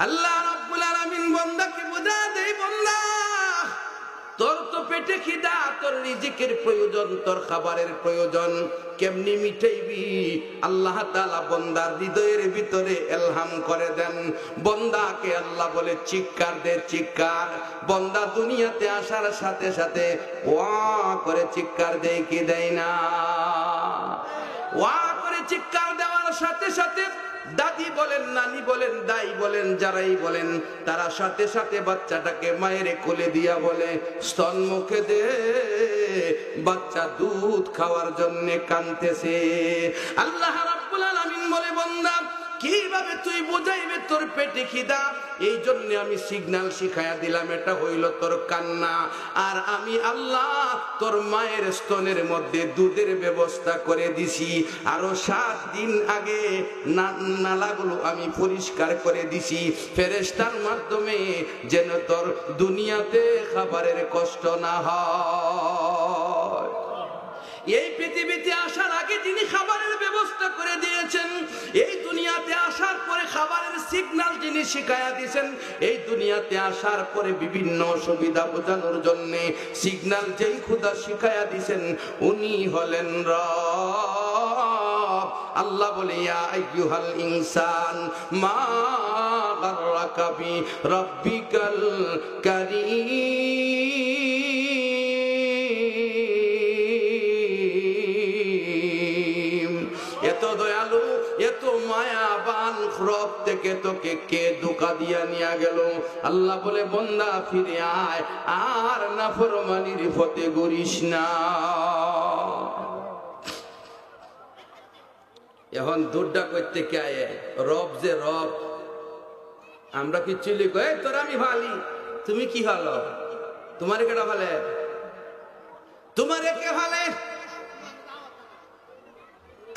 আল্লাহ রাব্বুল আলামিন বান্দাকে বুঝা দেই, বান্দা তোর তো পেটে খিদা, তোর রিজিকের প্রয়োজন, তোর খাবারের প্রয়োজন, কেমনি মিটাইবি? আল্লাহ তাআলা বান্দার হৃদয়ের ভিতরে ইলহাম করে দেন। বান্দাকে আল্লাহ বলে চিৎকার দে, চিৎকার। বান্দা দুনিয়াতে আসার সাথে সাথে ওয়া করে চিৎকার দেয় কি দেয় না? ওয়া করে চিৎকার দেওয়ার সাথে সাথে দাদি বলেন, নানি বলেন, দাই বলেন, যারাই বলেন, তারা সাথে সাথে বাচ্চাটাকে মায়ের কোলে দিয়া বলে স্তন মুখে দে। বাচ্চা দুধ খাওয়ার জন্য কাঁদতেছে। আল্লাহ রাব্বুল আলামিন বলে, বান্দা কিভাবে তুই বুঝাইবে তোর পেটে খিদা? এই জন্য আমি সিগন্যাল শিখাইয়া দিলাম, এটা হইল তোর কান্না। আর আমি আল্লাহ তোর মায়ের স্তনের মধ্যে দুধের ব্যবস্থা করে দিছি। আরো 7 দিন আগে নালাগুলো আমি পরিষ্কার করে দিছি ফেরেশতার মাধ্যমে, যেন তোর দুনিয়াতে খাবারের কষ্ট না হয়। এই পৃথিবীতে আসার আগে যিনি খাবারের ব্যবস্থা করে দিয়েছেন, এই দুনিয়াতে আসার পরে খাবারের সিগন্যাল যিনি শিখাইয়া দিয়েছেন, এই দুনিয়াতে আসার পরে বিভিন্ন সুবিধা বোঝানোর জন্য সিগন্যাল যেই খোদা শিখাইয়া দিয়েছেন, উনি হলেন রব। আল্লাহ বলে, ইয়া আইয়ুহাল ইনসান মা গাররাকা বি রাব্বিকাল কারীম। এত দয়ালু, এত মায়াবান রব থেকে তোকে কে ধোঁকা দিয়া নিয়ে গেল? আল্লাহ বলে, বান্দা ফিরে আয়, আর নাফরমানির পথে ঘুরিস না। এখন দুধটা করতে কে আয়? রব যে রব। আমরা কি চিলি কই তোর আমি ভালি, তুমি কি ভালো? তোমার কেটা ভালে? তোমার কে ভালে?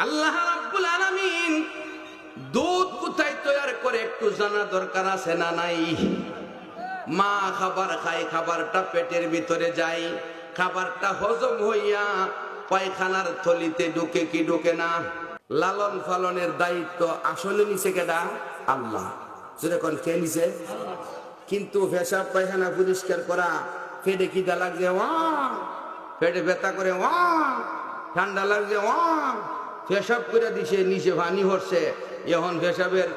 আল্লাহ রাব্বুল আলামিন দুধ কোথায় তৈরি করে একটু জানা দরকার আছে না নাই? মা খাবার খায়, খাবারটা পেটের ভিতরে যায়, খাবারটা হজম হইয়া পায়খানার থলিতে ঢুকে কি ঢুকে না? লালন পালনের দায়িত্ব আসলে নিছে কেডা? আল্লাহ। যেরকম কে নিছে? কিন্তু পেশাব পায়খানা পরিষ্কার করা, পেটে খিদা লাগছে ওয়া, পেটে ব্যথা করে ওয়া, ঠান্ডা লাগছে ওয়া, পেশাব করে দিছে, নিচে পানি হচ্ছে, এখন পেশাবের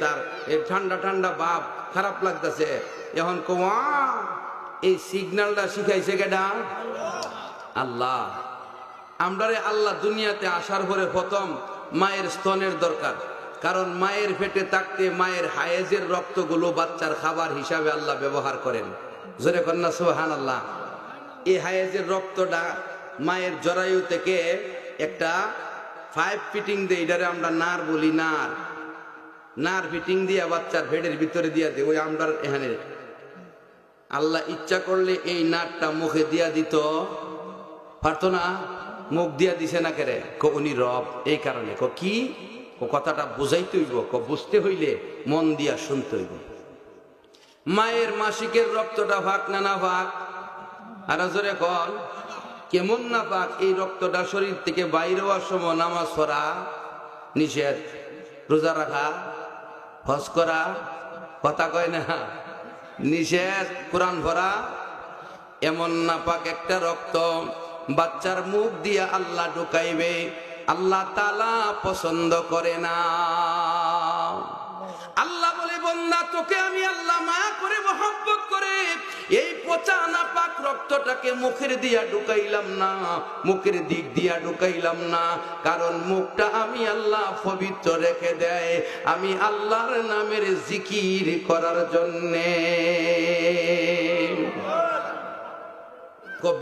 তার ঠান্ডা ঠান্ডা ভাব খারাপ লাগতেছে, এখন কোয়া। এই সিগন্যালটা শিখাইছে কেডা? আল্লাহ। আমরারে আল্লাহ দুনিয়াতে আসার পরে প্রথম মায়ের স্তনের দরকার, কারণ মায়ের পেটে থাকতে মায়ের হায়েজের রক্তগুলো বাচ্চার খাবার হিসাবে আল্লাহ ব্যবহার করেন। জোরে কন্যা সুবহানাল্লাহ। এই হায়েজের রক্তটা মায়ের জরায়ু থেকে একটা 5 ফিটিং দিয়ে, এটারে আমরা নার বলি, নার ফিটিং দিয়া বাচ্চার পেটের ভিতরে দিয়া দেয়। ওই আমরা এখানে আল্লাহ ইচ্ছা করলে এই নারটা মুখে দিয়া দিত, পারতো না? মুখ দিয়া দিছে না কেরে? উনি রব। এই কারণে কি কথাটা বুঝাইতে হইব, বুঝতে হইলে মন দিয়া শুনতে হইব। মায়ের মাসিকের রক্তটা ভাগ না না ভাগ? আর জোরে কল, কেমন না পাক? এই রক্তটা শরীর থেকে বাইরে হওয়ার সময় নামাজ পড়া নিষেধ, রোজা রাখা, হজ করা, কথা কয় না নিষেধ, কোরআন পড়া। এমন না পাক একটা রক্ত বাচ্চার মুখ দিয়া আল্লাহ ঢুকাইবে, আল্লাহ তাআলা পছন্দ করে না। আল্লাহ বলে, বান্দা তোকে আমি আল্লাহ মায়া করে মহব্বত করে এই পচা নাপাক রক্তটাকে মুখের দিয়া ঢুকাইলাম না, মুখের দিক দিয়া ঢুকাইলাম না, কারণ মুখটা আমি আল্লাহ পবিত্র রেখে দেয় আমি আল্লাহর নামের জিকির করার জন্যে।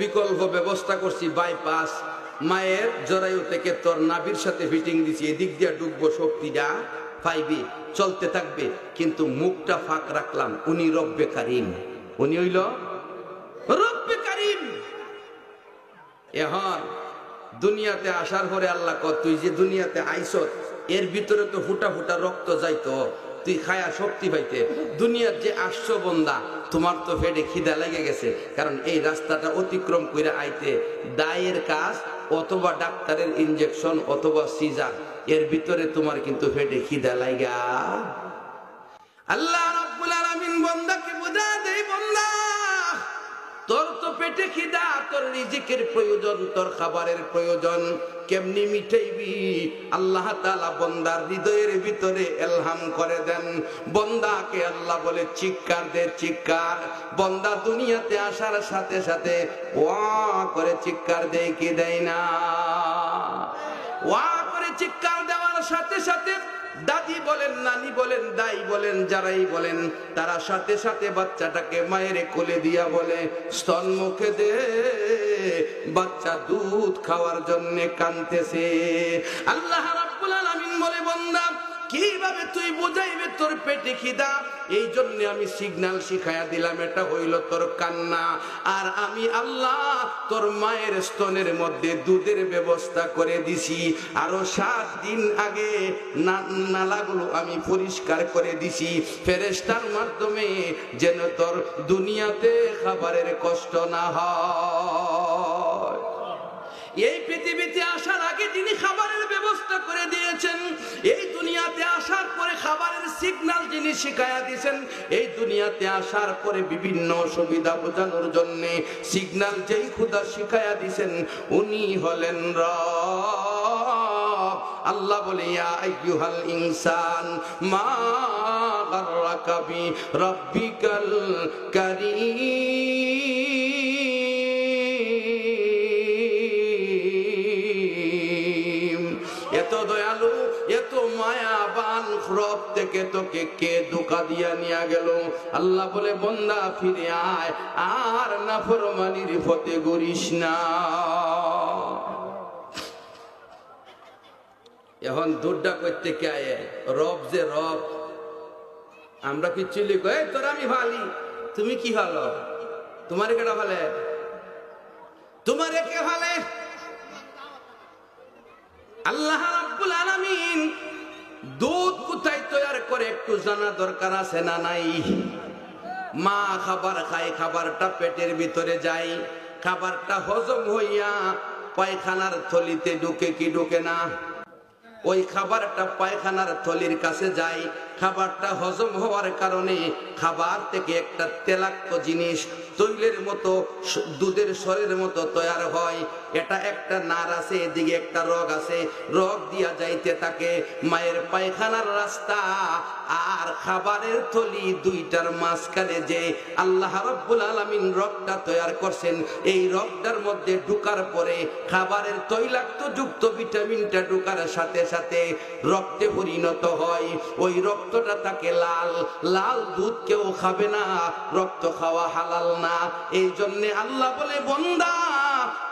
বিকল্প ব্যবস্থা করছি, বাইপাস। মায়ের জরায়ু থেকে তোর নাভির সাথে ফিটিং দিছি, এদিক দিয়া ঢুকবো, শক্তিটা পাইবি, চলতে থাকবে, কিন্তু মুখটা ফাঁক রাখলাম। উনি রব্বে কারিম, উনি হইল রব্বে কারিম। এখন দুনিয়াতে আসার পরে আল্লাহ কয়, তুই যে দুনিয়াতে আইছত এর ভিতরে তো ফুটা ফুটা রক্ত যাইতো, তুই খায়া শক্তি পাইতে। দুনিয়ার যে আসছো বন্দা, তোমার তো পেটে খিদা লেগে গেছে, কারণ এই রাস্তাটা অতিক্রম করে আইতে দায়ের কাজ অথবা ডাক্তারের ইনজেকশন অথবা সিজার, এর ভিতরে তোমার কিন্তু পেটে খিদা লাগা। আল্লাহ রাব্বুল আলামিন বান্দাকে বুঝা দেই, বান্দা তোর তো পেটে খিদা, তোর রিজিকের প্রয়োজন, তোর খাবারের প্রয়োজন, কেমনি মিটাইবি? আল্লাহ তাআলা বান্দার হৃদয়ের ভিতরে ইলহাম করে দেন। বান্দাকে আল্লাহ বলে চিৎকার দে, চিৎকার। বান্দা দুনিয়াতে আসার সাথে সাথে ওয়া করে চিৎকার দেয় কি দেয় না? ওয়া করে চিৎকার দেওয়ার সাথে সাথে দাদি বলেন, নানি বলেন, দাই বলেন, যারাই বলেন, তারা সাথে সাথে বাচ্চাটাকে মায়ের কোলে দিয়া বলে স্তন মুখে দে। বাচ্চা দুধ খাওয়ার জন্য কাঁদতেছে। আল্লাহ রাব্বুল আলামিন বলে, বান্দা কিভাবে তুই বুঝাইবে তোর পেটে খিদা? এই জন্য আমি সিগন্যাল শিখাইয়া দিলাম, এটা হইল তোর কান্না। আর আমি আল্লাহ তোর মায়ের স্তনের মধ্যে দুধের ব্যবস্থা করে দিছি। আরো 7 দিন আগে নালাগুলো আমি পরিষ্কার করে দিছি ফেরেশতার মাধ্যমে, যেন তোর দুনিয়াতে খাবারের কষ্ট না হয়। এই পৃথিবীতে আসার আগে যিনি খাবারের ব্যবস্থা করে দিয়েছেন, এই দুনিয়াতে আসার পরে খাবারের সিগন্যাল যিনি শিখাইয়া দিয়েছেন, এই দুনিয়াতে আসার পরে বিভিন্ন সুবিধা বোঝানোর জন্য সিগন্যাল যেই খোদা শিখাইয়া দিয়েছেন, উনি হলেন রব। আল্লাহ বলে, ইয়া আইয়ুহাল ইনসান মা গাররাকা বি রাব্বিকাল কারীম। এত দয়ালু, এত মায়াবান রব থেকে তোকে কে ধোঁকা দিয়া নিয়ে গেল? আল্লাহ বলে, বান্দা ফিরে আয়, আর নাফরমানির পথে ঘুরিস না। এখন দুধটা করতে কে আয়? রব যে রব। আমরা কি চিলি কই তোর আমি ভালি, তুমি কি ভালো? তোমারে কেটা ভালে? তোমারে কে ভালে? আল্লাহ রাব্বুল আলামিন দুধ কোথায় তৈরি করে একটু জানা দরকার আছে না নাই? মা খাবার খায়, খাবারটা পেটের ভিতরে যায়, খাবারটা হজম হইয়া পায়খানার থলিতে ঢুকে কি ঢুকে না? ওই খাবারটা পায়খানার থলির কাছে যায়, খাবারটা হজম হওয়ার কারণে খাবার থেকে একটা তেলাক্ত জিনিস তৈলের মতো, দুধের স্বরের মতো তৈরি হয়। এটা একটা নার আছে, এদিকে একটা রগ আছে, রগ দিয়া যাইতে থাকে মায়ের পায়খানার রাস্তা আর খাবারের থলি, দুইটার মাঝখানে যে আল্লাহ রাব্বুল আলামিন রগটা তৈরি করছেন, এই রগটার মধ্যে ঢুকার পরে খাবারের তৈলাক্ত যুক্ত ভিটামিনটা ঢুকার সাথে সাথে রক্তে পরিণত হয়। ওই রক্তটা থাকে লাল, লাল দুধ কেউ খাবে না, রক্ত খাওয়া হালাল না। এই জন্য আল্লাহ বলে, বান্দা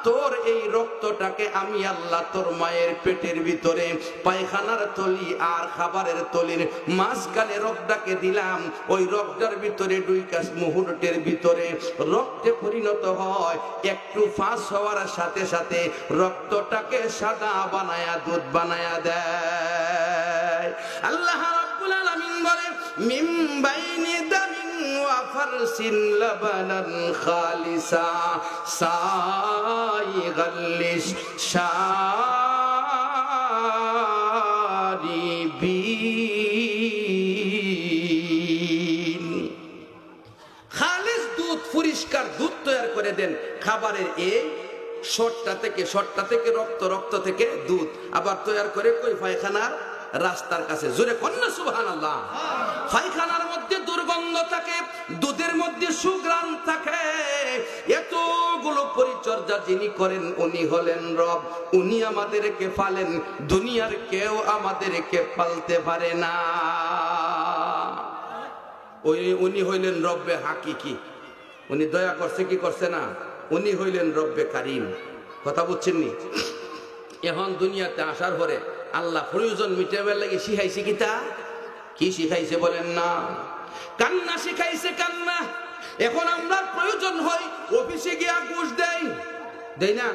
তোর এই রক্তটাকে আমি আল্লাহ তোর মায়ের পেটের ভিতরে পায়খানার থলি আর খাবারের থলির মাঝখানে রক্তটাকে দিলাম। ওই রক্তের ভিতরে 2 কাজ মুহূর্তের ভিতরে রক্তে পরিণত হয়। একটু ফাঁস হওয়ার সাথে সাথে রক্তটাকে সাদা বানায়া দুধ বানায়া দেয়। আল্লাহ রাব্বুল আলামিন বলে, মিন বাইনি দামিন ওয়া ফারসিন লাবানান খালিসা সাইগাল লিশারিবিন। খালিস দুধ, পরিষ্কার দুধ তৈরি করে দেন খাবারের এই শটটা থেকে রক্ত, রক্ত থেকে দুধ আবার তৈরি করে কই পায়খানার রাস্তার কাছে। জোরে কন্যা সুবহানাল্লাহ। পায়খানার মধ্যে দুর্গন্ধ থাকে, দুধের মধ্যে সুঘ্রাণ থাকে। এতগুলো পরিচর্যা যিনি করেন উনি হলেন রব। উনি আমাদেরকে পালেন, দুনিয়ার কেউ আমাদেরকে পালতে পারে না। উনি হইলেন রব্বে হাকিকি। উনি দয়া করছে কি করছে না? উনি হইলেন রব্বে কারিম। কথা বুঝছেননি? এখন দুনিয়াতে আসার পরে আল্লাহ প্রয়োজন মিটাবার লাগে শিখাইছে কিতা? কি শিখাইছে বলেন না? কান্না শিখাইছে, কান্না। এখন আমরা প্রয়োজন হয় অফিসে গিয়া ঘুষ দেই না?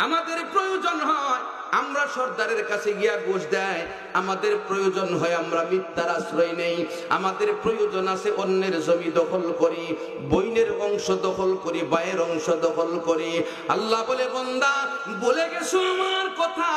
আমাদের প্রয়োজন হয় আমরা সর্দারের কাছে গিয়া ঘুষ দেয়। আমাদের প্রয়োজন হয় আমরা মিথ্যার আশ্রয় নেই। আমাদের প্রয়োজন আছে অন্যের জমি দখল করি, বইনের অংশ দখল করি, ভাইয়ের অংশ দখল করি। আল্লাহ বলে, বান্দা বলে গেছো আমার কথা,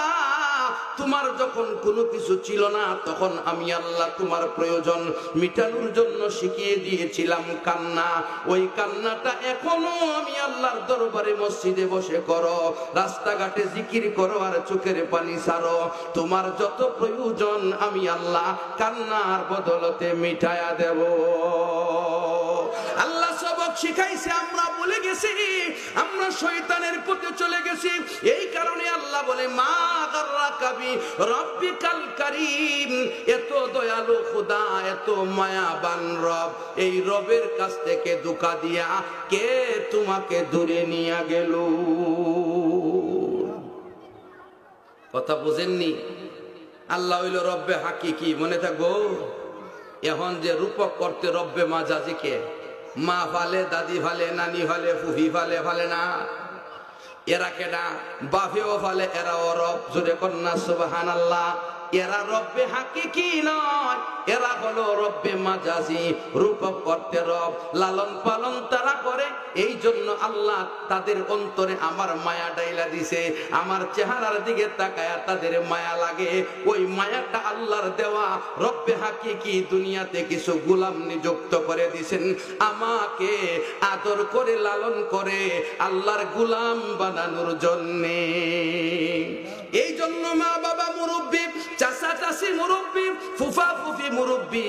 তোমার যখন কোনো কিছু ছিল না, তখন আমি আল্লাহ তোমার প্রয়োজন মিটানোর জন্য শিখিয়ে দিয়েছিলাম কান্না। ওই কান্নাটা এখনো আমি আল্লাহর দরবারে মসজিদে বসে করো, রাস্তাঘাটে জিকির করো, আর চোখের পানি ছাড়ো। তোমার যত প্রয়োজন আমি আল্লাহ কান্নার বদলতে মিটায়া দেব। আল্লাহ সবক শিখাইছে, আমরা ভুলে গেছি, আমরা শয়তানের পথে চলে গেছি। এই কারণে আল্লাহ বলে, মা গাররাকা বি রাব্বিকাল কারীম, এত দয়ালু খোদা, এত মায়াবান রব, এই রবের কাছ থেকে ধোঁকা দিয়া কে তোমাকে দূরে নিয়ে গেল? কথা বুঝেননি? আল্লাহ হইল রব্বে হাকিকি, মনে থাকবো। এখন যে রূপক করতে রব্বে মাজাজিকে, মা ফালে, দাদি ফালে, নানি ফালে, ফুফি ফালে, ফালে না। এরা কেডা? বাপেও ফালে, এরাও রব। জোরে কন্যা সুবহানাল্লাহ। এরা রব্বে হাকিকি নয়, এরা হলো রব্বে মাজাজি। রূপক করতে রব, লালন পালন তারা করে। এই জন্য আল্লাহ তাদের অন্তরে আমার মায়া ডাইলা দিছে। আমার চেহারার দিকে তাকায়া তাদের মায়া লাগে। ওই মায়াটা আল্লাহর দেওয়া। রব্বে হাকিকি দুনিয়াতে কিছু গোলাম নিযুক্ত করে দিছেন, আমাকে আদর করে লালন করে আল্লাহর গোলাম বানানোর জন্যে। এই জন্য মা বাবা মুরব্বী, চাচা চাচি মুরব্বী, ফুফা ফুফি মুরব্বী,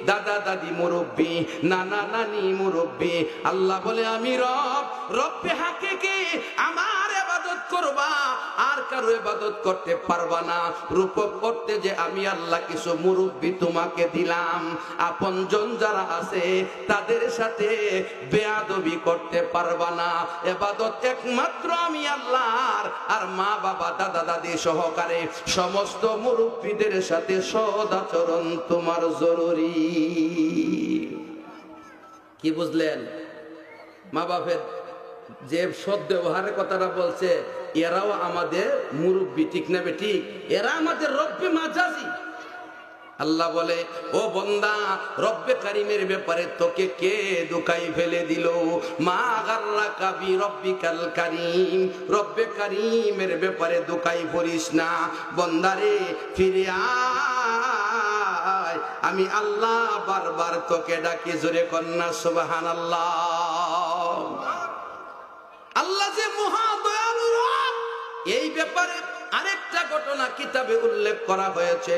দাদা দাদি মুরব্বী, নানা নানি মুরব্বী। আল্লাহ বলে, আমি রব, রব্বে হাকিকি, আমার ইবাদত করবা, আর কারো ইবাদত করতে পারবা না। রূপক করতে যে আমি আল্লাহ কিছু মুরব্বী তোমাকে দিলাম। আপনজন যারা আছে তাদের সাথে বেয়াদবি করতে পারবা না। ইবাদত একমাত্র আমি আল্লাহর। আর মা বাবা, দাদা দাদি সহকারে সমস্ত মুরব্বীদের সাথে সদাচরণ তোমার জরুরি। কি বুঝলেন? মা বাপের যে সদ ব্যবহারের কথাটা বলছে, এরাও আমাদের মুরব্বী, ঠিক না বেটি? এরা আমাদের রব্বে মাজাজি। আল্লাহ বলে, ও বন্দা, রব্বে কারিমের ব্যাপারে তোকে কে ধোঁকায় ফেলে দিল? মা গাররাকা বি রাব্বিকাল কারীম, রব্বে কারিমের ব্যাপারে ধোঁকায় পড়িস না। বন্দারে ফিরে আয়, আমি আল্লাহ বারবার তোকে ডাকি। জোরে কন্যা সুবহানাল্লাহ। আল্লাহ যে মহা দয়ালু রব, এই ব্যাপারে আরেকটা ঘটনা কিতাবে উল্লেখ করা হয়েছে,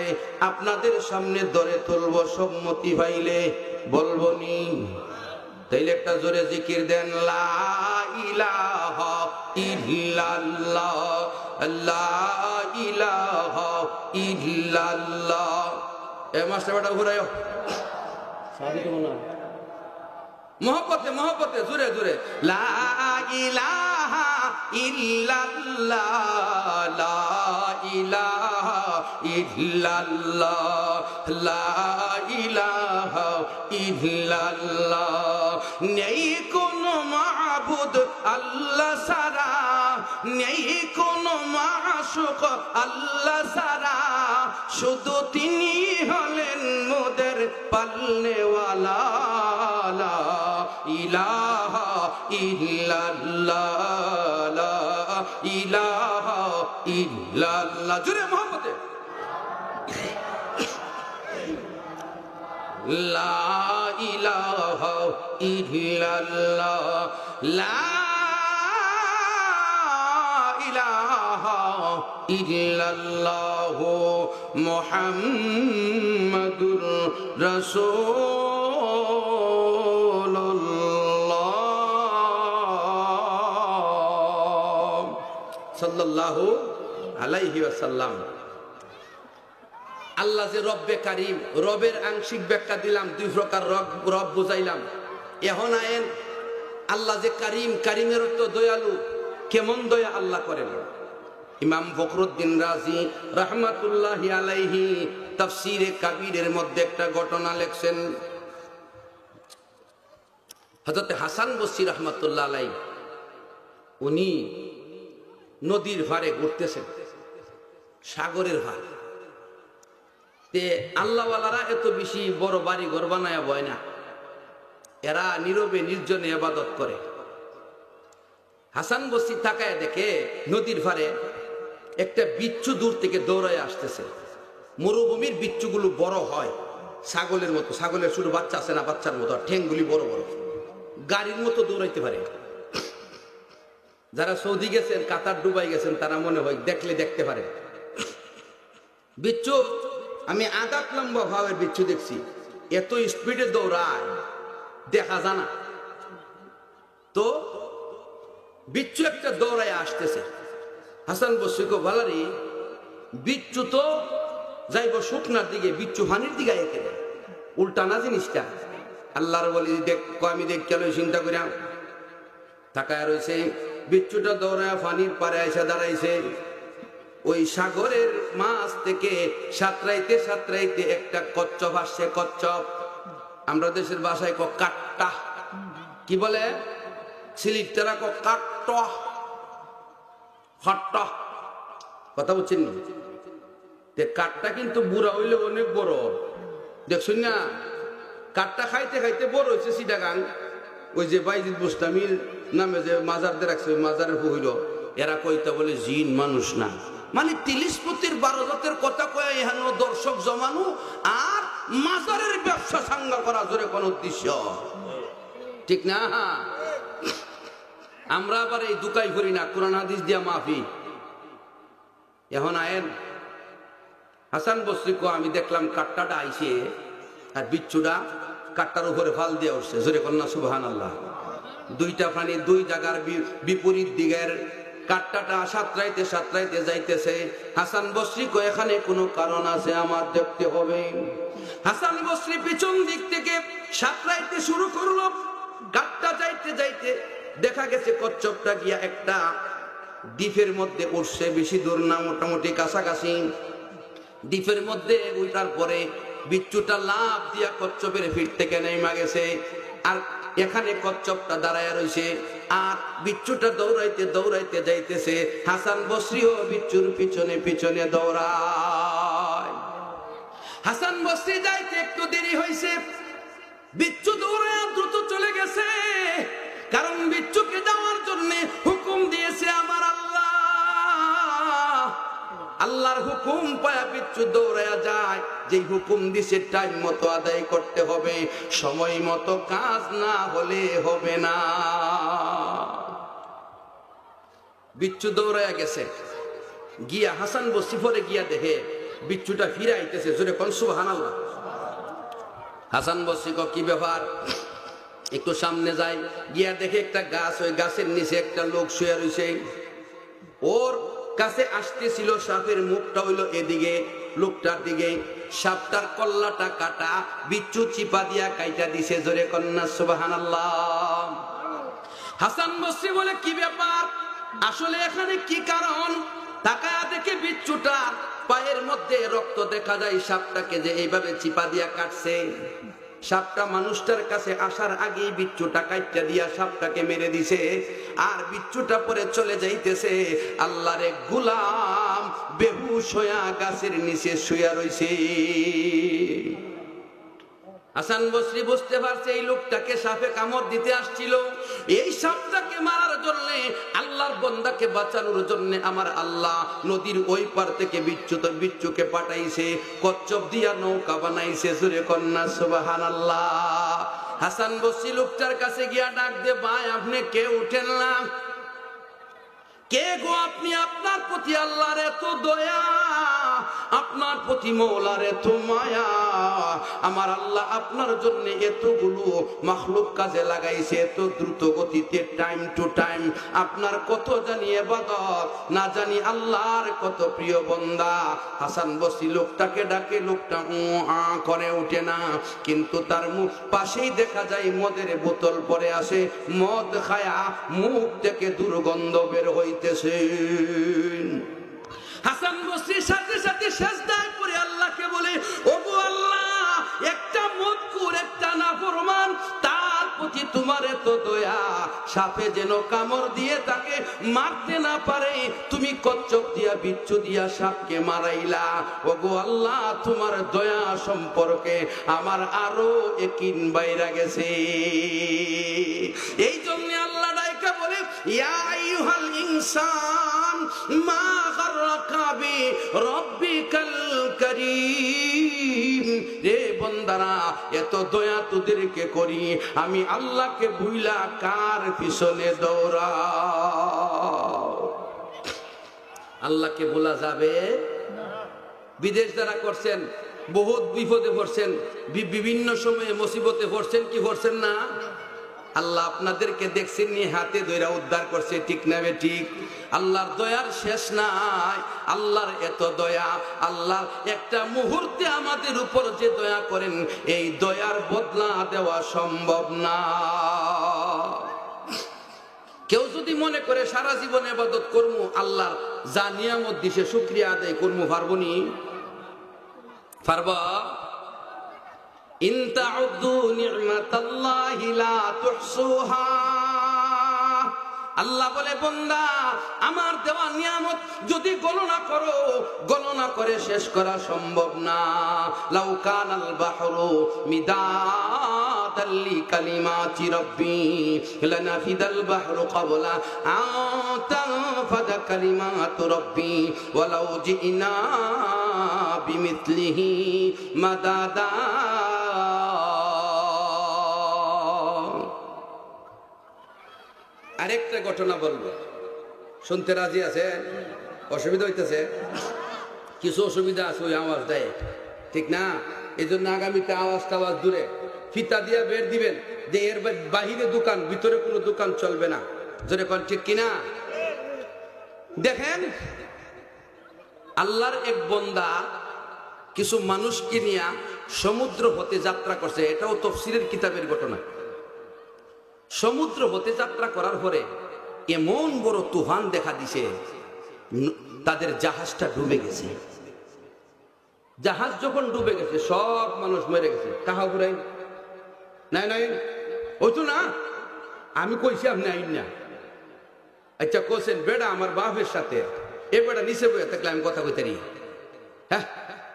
আপনাদের সামনে ধরে তুলব, সম্মতি পাইলে বলবো নি? তাইলে একটা জোরে জিকির দেন, লা ইলাহা ইল্লাল্লাহ, লা ইলাহা ইল্লাল্লাহ। এ মাস্টার বেটা ঘুরায়ও, মহব্বতে মহব্বতে, জোরে জোরে, লা ইলাহা ইল্লাল্লাহ, লা ইলাহা ইল্লাল্লাহ, লা ইলাহা ইল্লাল্লাহ। নেই কোনো মাবুদ আল্লাহ ছাড়া, নেই কোনো মাশুক আল্লাহ ছাড়া, শুধু তিনি হলেন মোদের পালনেওয়ালা। লা ইলাহা ইল্লাল্লাহ, লা ইলাহা ইল্লাল্লাহ। জোরে মোহাম্মদে, লা ইলাহা ইল্লাল্লাহ, লা ইলাহা ইল্লাল্লাহ, মুহাম্মাদুর রাসূলুল্লাহ সাল্লাল্লাহু আলাইহি ওয়াসাল্লাম। আল্লাহ যে রব্বে কারিম, রবের আংশিক ব্যাখ্যা দিলাম, দুই প্রকার রব বুঝাইলাম। এখন আয়েন আল্লাহ যে কারিম, কারিমের অর্থ দয়ালু। কেমন দয়া আল্লাহ করেন? ইমাম ফখরুদ্দিন রাজি রাহমাতুল্লাহি আলাইহি তাফসীরে কাবীরের মধ্যে একটা ঘটনা লেখছেন। হযরত হাসান বসরি রাহমাতুল্লাহ আলাইহি, উনি নদীর ধারে ঘুরতেছেন, সাগরের ধারে। তে আল্লাহওয়ালারা এত বেশি বড় বাড়ি ঘর বানায়া বয় না, এরা নীরবে নির্জনে ইবাদত করে। হাসান বসরি তাকায় দেখে নদীর ধারে একটা বিচ্ছু দূর থেকে দৌড়ায় আসতেছে। মরুভূমির বিচ্ছুগুলো বড় হয় ছাগলের মতো, ছাগলের শুধু বাচ্চা আছে না, বাচ্চার মতো, ঠ্যাংগুলি বড় বড়, গাড়ির মতো দৌড়াইতে পারে। যারা সৌদি গেছেন, কাতার, দুবাই গেছেন, তারা মনে হয় দেখতে পারে। বিচ্ছু আমি আঘাত লম্বা ভাবের বিচ্ছু দেখছি, এত স্পিডে দৌড়ায় দেখা জানা। তো বিচ্ছু একটা দৌড়ায় আসতেছে। হাসান বসরি কো ভালারি বিচ্ছু তো যাইব শুকনার দিকে, বিচ্ছু পানির দিকে একে উল্টা না জিনিসটা। আল্লাহর বলি আমি দেখ কেন চিন্তা করিয়া তাকায় রয়েছে। বিচ্ছুটা দৌড়ায় পানির পারে এসে দাঁড়াইছে। ওই সাগরের মাছ থেকে সাঁতরাইতে সাঁতরাইতে একটা কচ্ছপ আসছে। কচ্ছপ আমরা দেশের ভাষায় কাট্টা, কি বলে সিলিটারা কাট্টা, ফাট্টা, কথা বুঝছেন না? কাঠটা কিন্তু বুড়া হইলে অনেক বড়, দেখছেন না? কাঠটা খাইতে খাইতে বড় হয়েছে চিটাগাং। ওই যে বাইজিদ বুস্তামির নামে যে মাজারদের রাখছে, ওই মাজারের হইল, এরা কইতা বলে জিন মানুষ না, মানে তিলিশপতির 12 জাতের কথা কয়ে এখানে দর্শক জমানো আর মাজারের ব্যবসা সাঙ্গা করা, জোরে কোন উদ্দেশ্য ঠিক না? আমরা আবার এই দুকাই করি না, কোরআন হাদিস দিয়া মাফি। এখন আয়েন হাসান বসরি কো আমি দেখলাম কাট্টাটা আইছে আর বিচ্ছুটা কাট্টার উপরে ফাল দিয়ে উঠছে, জোরে কন্যা সুবহানাল্লাহ। দুইটা প্রাণী দুই জায়গার বিপরীত দিকের, কাট্টাটা সাঁতরাইতে সাঁতরাইতে যাইতেছে। হাসান বসরি কো এখানে কোনো কারণ আছে, আমার দেখতে হবে। হাসান বসরি পিছন দিক থেকে সাঁতরাইতে শুরু করলো। কাট্টা যাইতে যাইতে দেখা গেছে কচ্ছপটা গিয়া একটা দ্বীপের মধ্যে উঠছে, বেশি দূর না, মোটামুটি কাছাকাছি। দ্বীপের মধ্যে উঠার পরে বিচ্ছুটা লাফ দিয়া কচ্ছপের ফিট থেকে নেমে গেছে। আর এখানে কচ্ছপটা দাঁড়ায় রয়েছে আর বিচ্ছুটা দৌড়াইতে দৌড়াইতে যাইতেছে। হাসান বসরিও বিচ্ছুর পিছনে পিছনে দৌড়ায়। হাসান বসরি যাইতে একটু দেরি হয়েছে, বিচ্ছু দৌড়ায় দ্রুত চলে গেছে, কারণ বিচ্ছুকে যাওয়ার জন্য হুকুম দিয়েছে আমার আল্লাহ। আল্লাহর হুকুম পায়া বিচ্ছু দৌড়ায়া যায়, যে হুকুম দিছে টাইম মতো আদায় করতে হবে, সময় মতো কাজ না হলে হবে না। বিচ্ছু দৌড়ায়া গেছে, গিয়া হাসান বসরি পরে গিয়া দেখে বিচ্ছুটা ফিরে আইতেছে, জোরে কোন সুবহানাল্লাহ। হাসান বসরি কো কি ব্যাপার? একটু সামনে যাই, গিয়া দেখে একটা গাছ, ওই গাছের নিচে একটা লোক শুয়ে রয়েছে। ওর কাছে আসতেছিল, সাপের মুখটা হইলো এদিকে, লোকটার দিকে। সাপটার কল্লাটা কাটা, বিচ্ছু চিপা দিয়া কাইটা দিছে, জোরে কন্যা সুবহানাল্লাহ। হাসান বসরি বলে কি ব্যাপার, আসলে এখানে কি কারণ? তাকায়া দেখে বিচ্ছুটা পায়ের মধ্যে রক্ত দেখা যায়, সাপটাকে যে এইভাবে চিপা দিয়া কাটছে। সাপটা মানুষটার কাছে আসার আগেই বিচ্ছুটা কাইটা দিয়া সাপটাকে মেরে দিছে। আর বিচ্ছুটা পরে চলে যাইতেছে। আল্লাহর এক গোলাম বেহুশ হইয়া গাছের নিচে শুয়া রইছে। হাসান বসরি বুঝতে পারছে এই লোকটাকে সাপে কামড় দিতে আসছিল। এই সাপটাকে মারার জন্য, আল্লাহর বান্দাকে বাঁচানোর জন্য আমার আল্লাহ নদীর ওই পার থেকে বিচ্ছুকে পাঠাইছে, কচ্ছপ দিয়া নৌকা বানাইছে, জোরে কন্যা সুবহানাল্লাহ। হাসান বসরি লোকটার কাছে গিয়া ডাক দে, ভাই আপনি কে উঠেন না? কে গো আপনি? আপনার প্রতি আল্লাহর এত দয়া, আপনার প্রতি মওলার এত মায়া, আমার আল্লাহ আপনার জন্য এতগুলো মাখলুক কাজে লাগাইছে, এত দ্রুত গতিতে, টাইম টু টাইম। আপনার কত জানি ইবাদত, না জানি আল্লাহর কত প্রিয় বান্দা। হাসান বসরি লোকটাকে ডাকে, লোকটা করে উঠে না, কিন্তু তার মুখ পাশেই দেখা যায় মদের বোতল পরে আসে, মদ খায়া মুখ থেকে দুর্গন্ধ বের হইতেছে। হাসান বসরির সাথে সাথে সিজদায় পড়ে আল্লাহকে বলে, ওগো আল্লাহ, একটা মদখোর, একটা নাফরমান, তার প্রতি তোমার এত দয়া, সাপে যেন কামড় দিয়ে তাকে মারতে না পারে, তুমি কচ্ছপ দিয়া বিচ্ছু দিয়া সাপকে মারাইলা। ওগো আল্লাহ, তোমার দয়া সম্পর্কে আমার আরো ইয়াকিন বাইরা গেছে। এই জন্য আল্লাহ ডাইকা বলে, ইয়া আইয়ুহাল ইনসান মা গাররাকা বিরাব্বিকাল কারীম। রে বান্দারা, এত দয়া তোদেরকে করি, আমি আল্লাহকে ভুইলা কার পিছনে দৌড়াও? আল্লাহকে ভোলা যাবে? বিদেশ যারা করছেন, বহুত বিপদে পড়ছেন, বিভিন্ন সময়ে মুসিবতে পড়ছেন কি পড়ছেন না? আল্লাহ আপনাদেরকে দেখছেন নি, হাতে ধইরা উদ্ধার করছে, ঠিক না ঠিক? আল্লাহর দয়ার শেষ নাই। আল্লাহর এত দয়া, আল্লাহর একটা মুহূর্তে আমাদের উপর যে দয়া করেন, এই দয়ার বদলা দেওয়া সম্ভব না। কেউ যদি মনে করে সারা জীবন ইবাদত করবো, আল্লাহর যা নিয়ামত দিছে শুকরিয়া আদায় করবো, পারবো নি? পারবা? ইন তাউদ্দু নি'মাতাল্লাহি লা তুহসুহা। আল্লাহ বলে, বান্দা, আমার দেওয়া নিয়ামত যদি গণনা করো, গণনা করে শেষ করা সম্ভব না। লাউ কানাল বাহরু মিদাদাল লিকালিমাতি রাব্বি লানাফিদাল বাহরু ক্বাবলা আন তানফাদা কালিমাতু রাব্বি ওয়ালাউ জিনা বিমিথলিহি মাদাদা। আরেকটা ঘটনা বলবো, শুনতে রাজি আছে? অসুবিধা হইতেছে? কিছু অসুবিধা আছে, ওই আওয়াজ দেয়, ঠিক না? এই জন্য আগামীতে আওয়াজ টাওয়াজ দূরে ফিতা দিয়ে বের দিবেন যে এর বাহিরে দোকান, ভিতরে কোনো দোকান চলবে না। জোরে কোন ঠিক কিনা? দেখেন, আল্লাহর এক বান্দা কিছু মানুষকে নিয়ে সমুদ্র হতে যাত্রা করছে। এটাও তাফসীরের কিতাবের ঘটনা। সমুদ্র হতে যাত্রা করার পরে এমন বড় তুফান দেখা দিছে, তাদের জাহাজটা ডুবে গেছে। জাহাজ যখন ডুবে গেছে, সব মানুষ মরে গেছে। কাহা ঘুরাই নাই নাই, ওই তো না, আমি কইছি আপনি আইন না। আচ্ছা কোসেন বেড়া আমার বাপের সাথে, এ বেড়া নিচে বইয়া থাকলে আমি কথা কইতে রি। হ্যাঁ,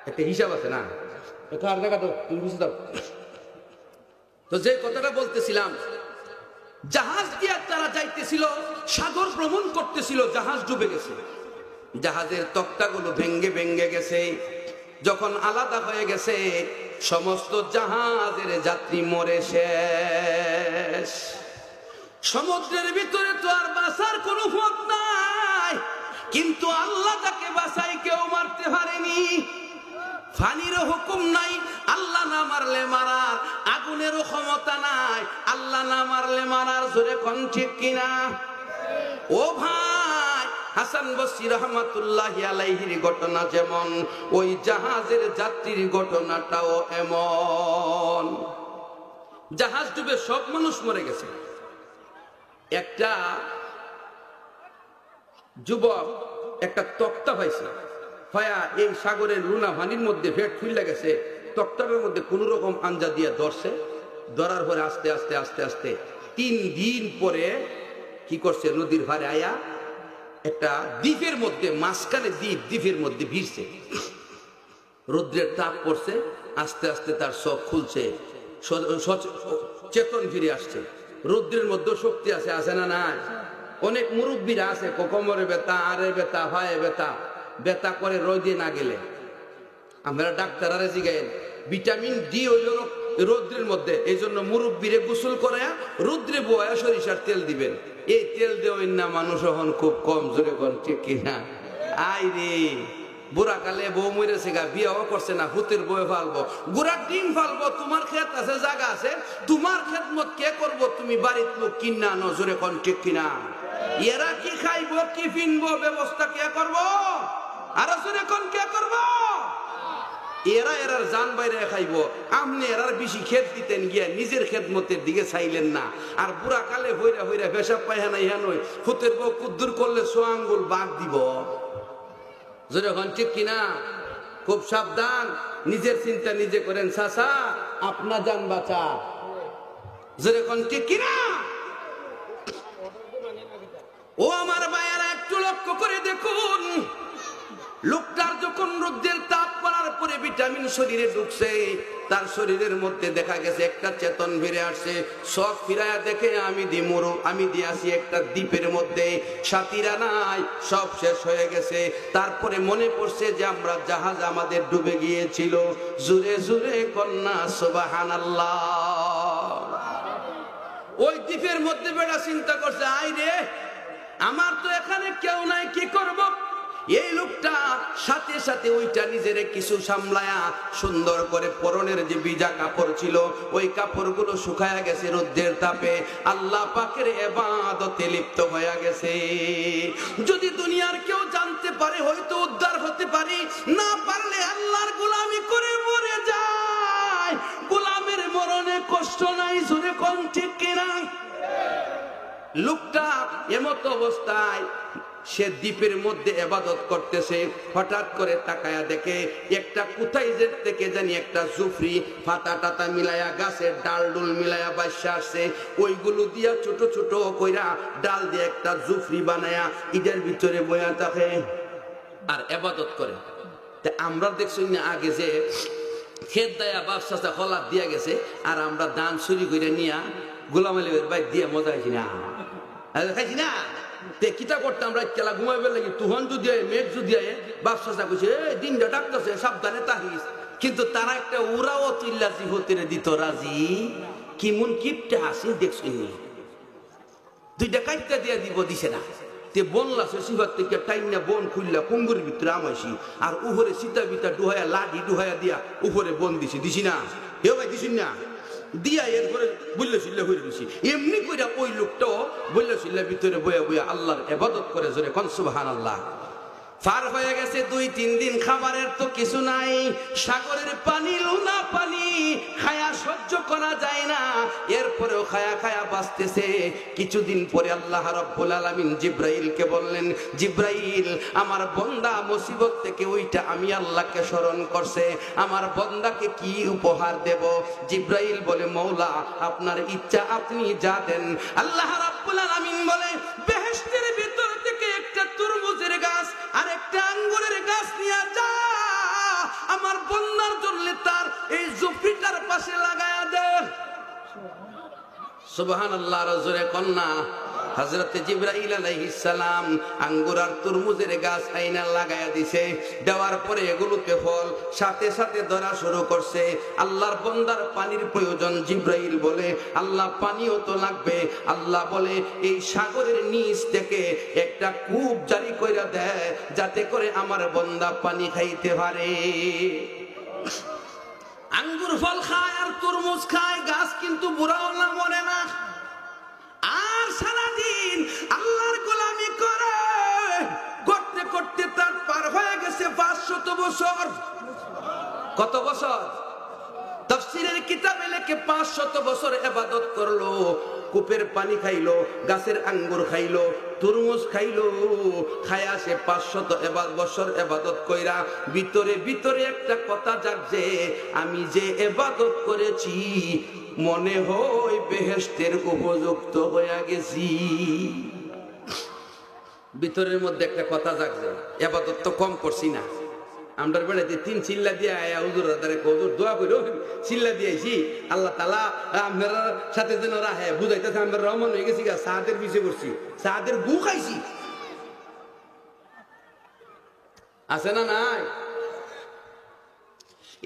একটা হিসাব আছে না? কার দেখা তো তুমি বুঝতে দাও। তো যে কথাটা বলতেছিলাম, জাহাজ দিয়ে তারা যাইতেছিল, সাগর ভ্রমণ করতেছিল, জাহাজ ডুবে গেছে। জাহাজের তক্তাগুলো ভেঙ্গে ভেঙ্গে গেছে। যখন আলাদা হয়ে গেছে, সমস্ত জাহাজের যাত্রী মরে শেষ। সমুদ্রের ভিতরে তো আর বাঁচার কোনো পথ নাই, কিন্তু আল্লাহ তাকে বাঁচাই কেউ মারতে পারেনি। ফানিরও হুকুম নাই, আল্লাহ না মারলে মারার। আগুনেরও ক্ষমতা নাই, আল্লাহ না মারলে মারার। জোরে কোন ঠিক কিনা? ও ভাই, হাসান বসরি রহমাতুল্লাহি আলাইহির ঘটনা যেমন, ওই জাহাজের যাত্রীর ঘটনাটাও এমন। জাহাজ ডুবে সব মানুষ মরে গেছে। একটা যুবক একটা তক্তা পাইছে, ভাইয়া এই সাগরের লুনা ভানির মধ্যে ভেট ফুলে গেছে, তক্তার মধ্যে কোন রকম আঞ্জা দিয়ে ধরছে। ধরার পরে আস্তে আস্তে আস্তে আস্তে 3 দিন পরে কি করছে, নদীর ধারে আয়া একটা দ্বীপের মধ্যে, মাঝখানে দ্বীপের মধ্যে ভিড়ছে। রৌদ্রের তাপ পড়ছে, আস্তে আস্তে তার চোখ খুলছে, চেতন ফিরে আসছে। রৌদ্রের মধ্যে শক্তি আছে, আছে না নাই? অনেক মুরব্বীরা আছে, কোমরে ব্যথা, আরে ব্যথা, ভাইয়ে ব্যথা, ব্যথা করে রোদে না গেলে। আমরা ডাক্তার জিগাইন, ভিটামিন ডি হইল রৌদ্রের মধ্যে, এই জন্য মুরব্বীরে গোসল করে রৌদ্রে বয়া সরিষার তেল দিবেন। এই তেল দেওয়েন না, মানুষ এখন খুব কম। জোরে কোন ঠিক কিনা? আই রে, বুড়া কালে বউ মরেছে গা, বিয়াও করছে না, হুতের বয়ে ফালবো, গুড়ার ডিম ফালবো। তোমার ক্ষেত আছে, জায়গা আছে, তোমার খেদমত কে করবো? তুমি বাড়ির লোক কিনা ন। জোরে কোন ঠিক কিনা? এরা কি খাইবো, কি ফিনবো, ব্যবস্থা কে করবো? আর জোরে কোন কে করবো? এরা এরার জান বাইরে খাইবো। আপনি এরার বেশি খেত দিতেন গিয়া নিজের খেদমতের দিকে চাইলেন না। আর বুড়া কালে হইরা হইরা পেশাব পায়খানা ইহা নই, হুতের বউ কুদ্দুর করলে 100 আঙ্গুল বাদ দিব। যখন ঠিক কিনা? খুব সাবধান, নিজের চিন্তা নিজে করেন। চাচা, আপনার জান বাঁচা। যখন ঠিক কিনা? ও আমার ভাইয়ারা, একটু লক্ষ্য করে দেখুন, লোকটার যখন রোদের তাপ পড়ার পরে ভিটামিন শরীরে ঢুকছে, তার শরীরের মধ্যে দেখা গেছে একটা চেতন ফিরে আসছে। সব ফিরায়া দেখে আমি দিয়াছি একটা দ্বীপের মধ্যে, সাথীরা নাই, সব শেষ হয়ে গেছে। তারপরে মনে পড়ছে যে আমরা জাহাজ আমাদের ডুবে গিয়েছিল। জুরে জুরে কন্যা সুবহানাল্লাহ। ওই দ্বীপের মধ্যে বেড়া চিন্তা করছে, আই রে আমার তো এখানে কেউ নাই, কি করব? এই লোকটা সাথে সাথে ওইটা নিজের কিছু সামলায়া সুন্দর করে পরনের যে ভিজা কাপড় ছিল ওই কাপড়গুলো শুকায়া গেছে রোদের তাপে, আল্লাহ পাকের ইবাদতে লিপ্ত হয়ে গেছে। যদি দুনিয়ার কেউ জানতে পারে হয়তো উদ্ধার হতে পারি, না পারলে আল্লাহর গোলামি করে মরে যায়। গোলামের মরণে কষ্ট নাই, জোরে কোন ঠিক কিনা? লোকটা এমত অবস্থায় সে দ্বীপের মধ্যে ইবাদত করতেছে, হঠাৎ করে তাকায়া দেখে একটা কোথায় যে থেকে জানি একটা জুফরি পাতা টাতা মিলায়া গাছের ডাল ডুল মিলায়া বাইসা আসছে, ওইগুলো দিয়া ছোট ছোট কইরা ডাল দিয়ে একটা জুফরি বানায়া ইটার ভিতরে বয়া থাকে আর ইবাদত করে। তা আমরা দেখছি না আগে যে খেত দেয়া বাপসা খোলা দিয়া গেছে, আর আমরা দান চুরি করে নিয়া গোলাম আলীর বাইক দিয়ে মজা খাইছি না, খাইছি না। কিতা করতাম রাত খেলা ঘুমাইবে লাগি, তুহন যদি মেঘ যদি বাপসা কইছে দিনটা ডাকতেছে সাবধানে তাহিস, কিন্তু তারা একটা উড়াও চিল্লাচি হতে দিত রাজি। কিমন কিপটা আসে দেখছি, দুইটা কাইটা দিয়া দিব দিছে না। তে বনলাছে সিফার থেকে টাইনা বন খুললা কুঙ্গুর ভিতরে আমাইছি, আর উপরে সীতা বিতা ডুহাইয়া লাঠি ডুহাইয়া দিয়া উপরে বন দিছি না, হে ভাই দিছি না দিয়া এরপরে বললে চিল্লা হয়ে দিছি। এমনি কইরা ওই লোকটাও বললে চিল্লা ভিতরে বয়া বয়া আল্লাহর ইবাদত করে জোরে কোন সুবহানাল্লাহ। পার হয়ে গেছে 2-3 দিন, খাবারের তো কিছু নাই, সাগরের পানি লুনা পানি, খায়া সহ্য করা যায় না, এরপরেও খায়া খায়া বাঁচতেছে। কিছুদিন পরে আল্লাহ রাব্বুল আলামিন জিব্রাইলকে বললেন, জিব্রাইল আমার বান্দা মুসিবত থেকে ওইটা আমি আল্লাহকে স্মরণ করছে, আমার বান্দাকে কি উপহার দেব? জিব্রাইল বলে, মওলা আপনার ইচ্ছা আপনি যা দেন। আল্লাহ রাব্বুল আলামিন বলে, বেহেশতের ভিতর থেকে একটা তরমুজের গাছ আর একটা আঙ্গুরের গাছ নিয়ে যা, আমার বন্যার জন্য তার এই জুফরিটার পাশে লাগায়া দে। সুবহানাল্লাহ। রাজুরে কন্যা হযরতে জিবরাইল আলাইহিস সালাম আঙ্গুর আর তরমুজের গাছ আইনা লাগায়া দিছে। দেওয়ার পরে এগুলোকে ফল সাথে সাথে ধরা শুরু করছে। আল্লাহর বান্দার পানির প্রয়োজন। জিবরাইল বলে, আল্লাহ পানিও তো লাগবে। আল্লাহ বলে, এই সাগরের নিচ থেকে একটা কূপ জারি কইরা দেয়, যাতে করে আমার বান্দা পানি খাইতে পারে। আঙ্গুর ফল খায় আর তরমুজ খায়, গাছ কিন্তু বুড়াও না, মরে না। আর সারাদিন আল্লাহর গোলামি করে করতে করতে তার পার হয়ে গেছে 500 বছর। কত বছর? তাফসীরের কিতাবে লেখে 500 বছর ইবাদত করলো, কূপের পানি খাইলো, গাছের আঙ্গুর খাইলো, তরমুজ খাইলো, খায়া সে 500 বছর ইবাদত কইরা ভিতরে ভিতরে একটা কথা জাগছে, আমি যে ইবাদত করেছি মনে হয় বেহেশতের উপযুক্ত হয়ে গেছি। ভিতরের মধ্যে একটা কথা জাগছে, ইবাদত তো কম করছি না। আমরা বেড়াতে 3 চিল্লা দিয়ে আয়া হুজুর দাদারে হুজুর দোয়া কইরো, চিল্লা দিয়েছি আল্লাহ তাআলা আমার সাথে যেন রাহে বুঝাইতেছে। আমরা রহমান হয়ে গেছি, সাদের পিছে করছি, সাদের গু খাইছি, আছে না নাই?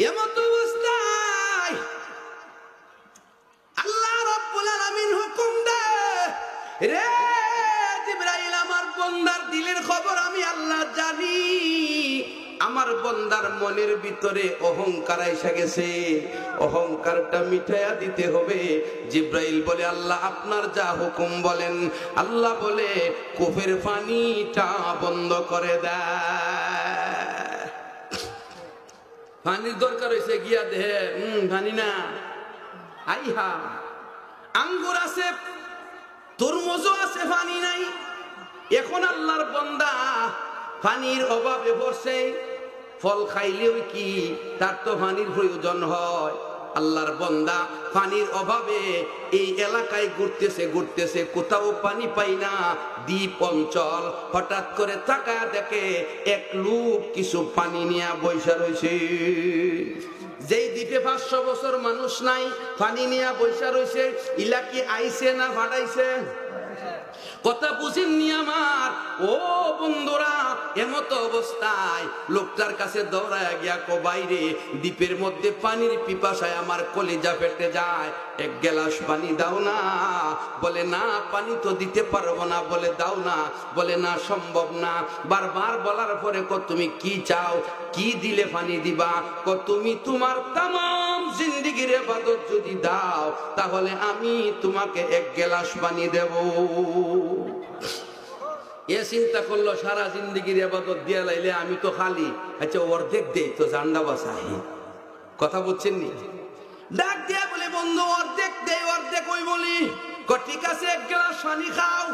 এমত অবস্থায় আল্লাহ রাব্বুল আলামিন হুকুম দেয়, রে জিবরাইল আমার বান্দার দিলের খবর আমি আল্লাহ জানি। আমার বান্দার মনের ভিতরে অহংকার এসে গেছে, অহংকারটা মিটাইয়া দিতে হবে। জিবরাইল বলে, আল্লাহ আপনার যা হুকুম বলেন। আল্লাহ বলে, কূপের পানিটা বন্ধ করে দেয়। পানির দরকার হয়েছে, গিয়া দেহে পানি না, আইহা আঙ্গুর আছে, তরমুজও আছে, পানি নাই। এখন আল্লাহর বান্দা পানির অভাবে পড়ছে, ফল খাইলেও কি তার তো পানির প্রয়োজন হয়। আল্লাহর বান্দা পানির অভাবে এই এলাকায় ঘুরতেছে কোথাও পানি পাই না, দ্বীপ অঞ্চল। হঠাৎ করে তাকায় দেখে এক লোক কিছু পানি নিয়ে বৈশা রয়েছে। যেই দ্বীপে 500 বছর মানুষ নাই, পানি নিয়ে বৈশা রয়েছে। ইলা কি আইছে না ভাড়াইছে? কথা বুঝেননি আমার ও বন্ধুরা। এমতো অবস্থায় লোকটার কাছে দৌড়ায় গিয়া কো বাইরে, দ্বীপের মধ্যে পানির পিপাসায় আমার কলিজা ফেটে যায়, এক গ্লাস পানি দাও না। বলে না, পানি তো দিতে পারবো না। বলে দাও না। বলে না, সম্ভব না। বারবার বলার পরে কো তুমি কি চাও, কি দিলে পানি দিবা? কো তুমি তোমার তামাম জিন্দেগির ইবাদত যদি দাও তাহলে আমি তোমাকে এক গ্লাস পানি দেব। এ চিন্তা করলো সারা জিন্দেগির ইবাদত দিয়া লাইলে আমি তো খালি, আচ্ছা অর্ধেক দেই তো জান্ডা বাসাই। কথা বুঝছেন নি? ডাক দিয়া বলে বন্ধু অর্ধেক দেই, অর্ধেক ওই বলি। ঠিক আছে, এক গ্লাস পানি খাও।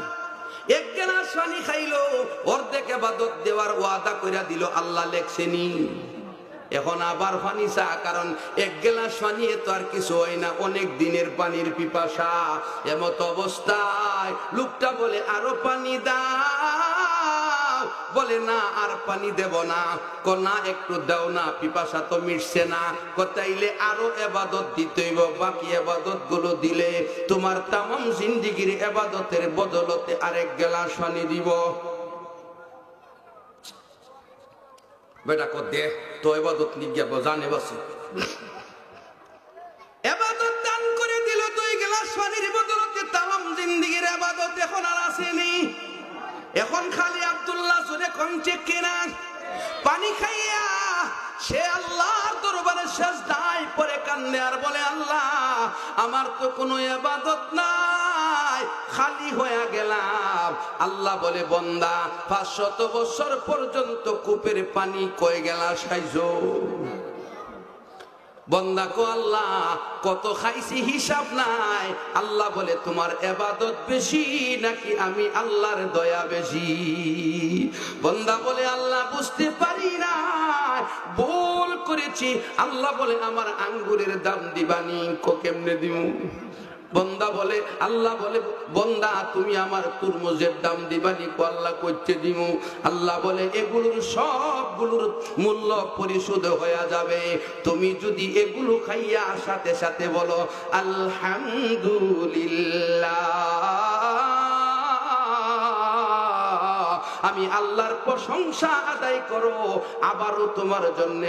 এক গ্লাস পানি খাইলো, অর্ধেক ইবাদত দেওয়ার ওয়াদা কইরা দিল, আল্লাহ লেখছেনি। এখন আবার পানি চা, কারণ এক গ্লাস পানি তো আর কিছু হয় না, অনেক দিনের পানির পিপাসা। এমত অবস্থায় লোকটা বলে আরো পানি দাও। বলে না, আর পানি দেব না। না, একটু দাও না, পিপাসা তো মিটছে না। তাইলে আরো ইবাদত দিতে হইব, বাকি ইবাদত গুলো দিলে তোমার তামাম জিন্দেগির ইবাদতের বদলতে আরেক গ্লাস পানি দিব। বেটা কো দে তো ইবাদত লিখিয়া জানে বাসে। ইবাদত দান করে দিল 2 গ্লাস পানির বদলতে তামাম জিন্দেগির ইবাদত এখন আর আসেনি। এখন খালি আব্দুল্লাহ জুরে কণ্ঠে কিনা পানি খাইয়া সে আল্লাহর দরবারে সিজদায় পড়ে কান্দে আর বলে, আল্লাহ আমার তো কোনো ইবাদত নাই, খালি হয়ে গেলাম। আল্লাহ বলে, বান্দা 500 বছর পর্যন্ত কূপের পানি কয় গেলাস খাইছো? বান্দা কো আল্লাহ কত খাইছি হিসাব নাই। আল্লাহ বলে, তোমার ইবাদত বেশি নাকি আমি আল্লাহর দয়া বেশি? বান্দা বলে, আল্লাহ বুঝতে পারি না, ভুল করেছি। আল্লাহ বলে, আমার আঙ্গুরের দাম দিবানি? কো কেমনে দিমু? বন্দা বলে, আল্লাহ বলে, বন্দা তুমি আমার তুরমুজের দাম দিবানি? কো আল্লাহ কইতে দিমু। আল্লাহ বলে, এগুলোর সবগুলোর মূল্য পরিশোধ হয়ে যাবে তুমি যদি এগুলো খাইয়া সাথে সাথে বলো আলহামদুলিল্লাহ, আমি আল্লাহর প্রশংসা আদায় করো। আবারও তোমার জন্য